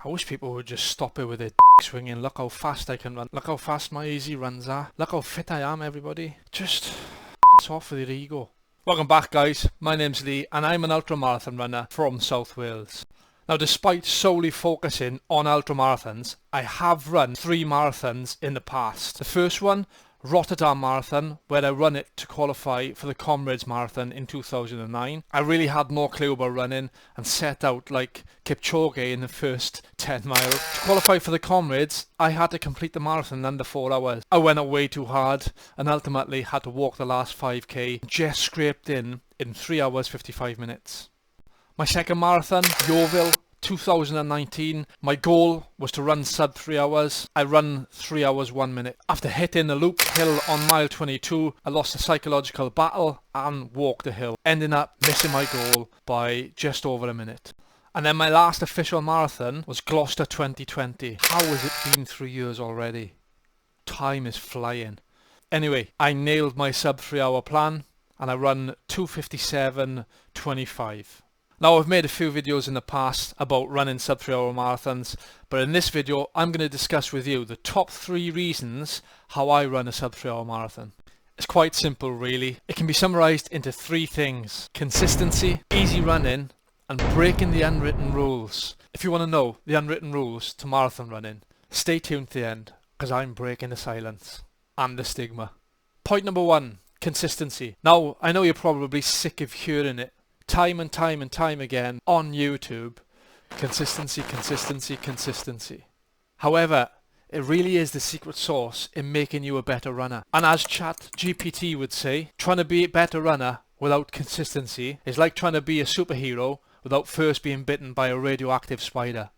I wish people would just stop it with their swinging. Look how fast I can run. Look how fast my easy runs are. Look how fit I am, everybody. Just piss off with your ego. Welcome back, guys. My name's Lee and I'm an ultramarathon runner from South Wales. Now, despite solely focusing on ultramarathons, I have run 3 marathons in the past. The first one, Rotterdam Marathon, where I run it to qualify for the Comrades Marathon in 2009. I really had no clue about running and set out like Kipchoge in the first 10 miles. To qualify for the Comrades, I had to complete the marathon in under 4 hours. I went out way too hard and ultimately had to walk the last 5k, just scraped in 3 hours 55 minutes. My second marathon, Yeovil, 2019, my goal was to run sub 3 hours. I run 3 hours 1 minute. After hitting the loop hill on mile 22, I lost a psychological battle and walked the hill, ending up missing my goal by just over a minute. And then my last official marathon was Gloucester 2020. How has it been 3 years already? Time is flying. Anyway, I nailed my sub 3 hour plan and I run 2:57.25. Now, I've made a few videos in the past about running sub 3 hour marathons, but in this video I'm going to discuss with you the top 3 reasons how I run a sub 3 hour marathon. It's quite simple really. It can be summarised into 3 things: consistency, easy running, and breaking the unwritten rules. If you want to know the unwritten rules to marathon running, stay tuned to the end, because I'm breaking the silence and the stigma. Point number 1, consistency. Now, I know you're probably sick of hearing it time and time again on YouTube. Consistency, consistency, consistency. However, it really is the secret sauce in making you a better runner. And as chatgpt would say, trying to be a better runner without consistency is like trying to be a superhero without first being bitten by a radioactive spider.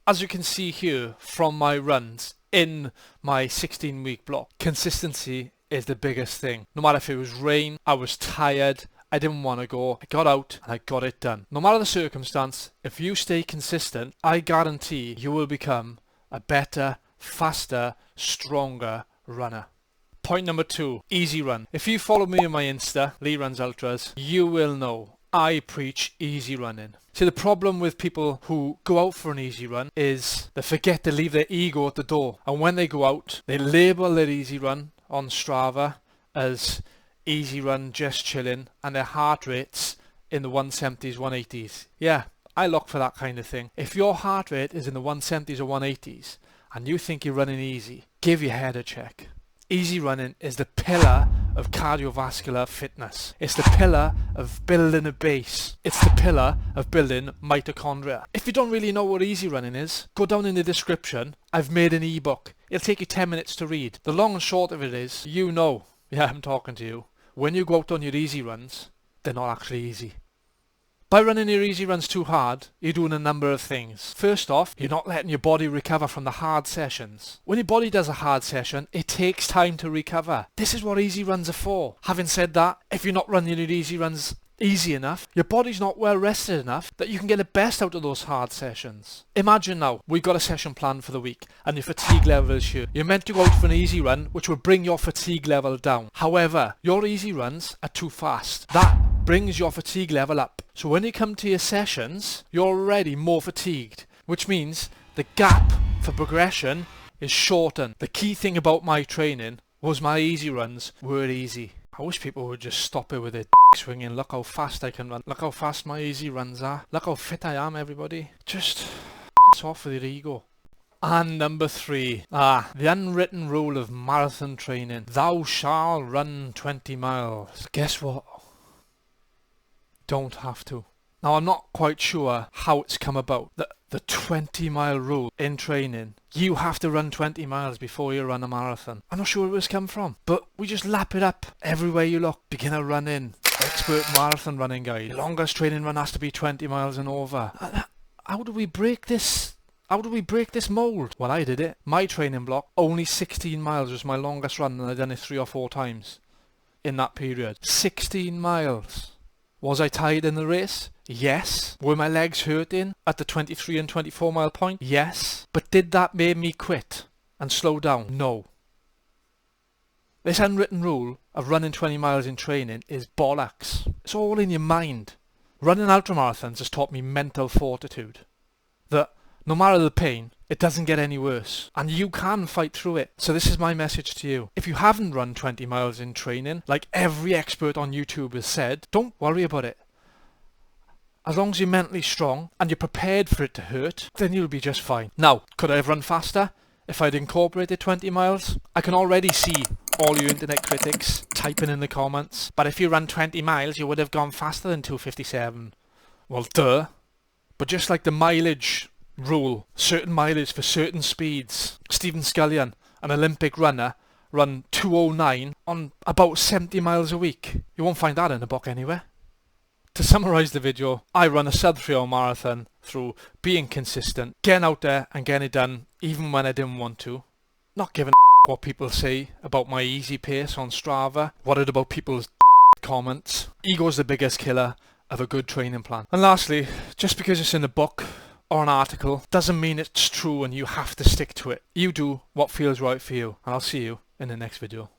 As you can see here from my runs in my 16-week block, consistency is the biggest thing. No matter if it was rain, I was tired, I didn't want to go, I got out and I got it done. No matter the circumstance, if you stay consistent, I guarantee you will become a better, faster, stronger runner. Point number 2, easy run. If you follow me on my Insta, leerunsultras, you will know I preach easy running. See, the problem with people who go out for an easy run is they forget to leave their ego at the door. And when they go out, they label their easy run on Strava as easy run, just chilling, and their heart rates in the 170s, 180s. Yeah, I look for that kind of thing. If your heart rate is in the 170s or 180s and you think you're running easy, give your head a check. Easy running is the pillar of cardiovascular fitness. It's the pillar of building a base. It's the pillar of building mitochondria. If you don't really know what easy running is, go down in the description. I've made an ebook. It'll take you 10 minutes to read. The long and short of it is, you know, yeah, I'm talking to you. When you go out on your easy runs, they're not actually easy. By running your easy runs too hard, you're doing a number of things. First off, you're not letting your body recover from the hard sessions. When your body does a hard session, it takes time to recover. This is what easy runs are for. Having said that, if you're not running your easy runs easy enough, your body's not well rested enough that you can get the best out of those hard sessions. Imagine now, we've got a session planned for the week and your fatigue level is here. You're meant to go out for an easy run which will bring your fatigue level down. However, your easy runs are too fast. That brings your fatigue level up. So when you come to your sessions, you're already more fatigued, which means the gap for progression is shortened. The key thing about my training was my easy runs were easy. I wish people would just stop it with their swinging. Look how fast I can run. Look how fast my easy runs are. Look how fit I am, everybody. Just piss off with your ego. And number 3, the unwritten rule of marathon training. Thou shalt run 20 miles. Guess what? Don't have to. Now, I'm not quite sure how it's come about. The 20-mile rule in training. You have to run 20 miles before you run a marathon. I'm not sure where it's come from, but we just lap it up everywhere you look. Beginner running, expert marathon running guide. Your longest training run has to be 20 miles and over. How do we break this? How do we break this mold? Well, I did it. My training block, only 16 miles was my longest run, and I'd done it 3 or 4 times in that period. 16 miles. Was I tired in the race? Yes. Were my legs hurting at the 23 and 24 mile point? Yes. But did that make me quit and slow down? No. This unwritten rule of running 20 miles in training is bollocks. It's all in your mind. Running ultramarathons has taught me mental fortitude. That No matter the pain, it doesn't get any worse, and you can fight through it. So this is my message to you. If you haven't run 20 miles in training, like every expert on YouTube has said, don't worry about it. As long as you're mentally strong and you're prepared for it to hurt, then you'll be just fine. Now, could I have run faster if I'd incorporated 20 miles? I can already see all you internet critics typing in the comments, but if you ran 20 miles you would have gone faster than 2:57. Well, duh. But just like the mileage rule, certain mileage for certain speeds, Stephen Scullion, an Olympic runner, run 2:09 on about 70 miles a week. You won't find that in a book anywhere. To summarise the video, I run a sub 3 hour marathon through being consistent, getting out there and getting it done even when I didn't want to, not giving a what people say about my easy pace on Strava, worried about people's comments. Ego's the biggest killer of a good training plan. And lastly, just because it's in a book or an article doesn't mean it's true and you have to stick to it. You do what feels right for you, and I'll see you in the next video.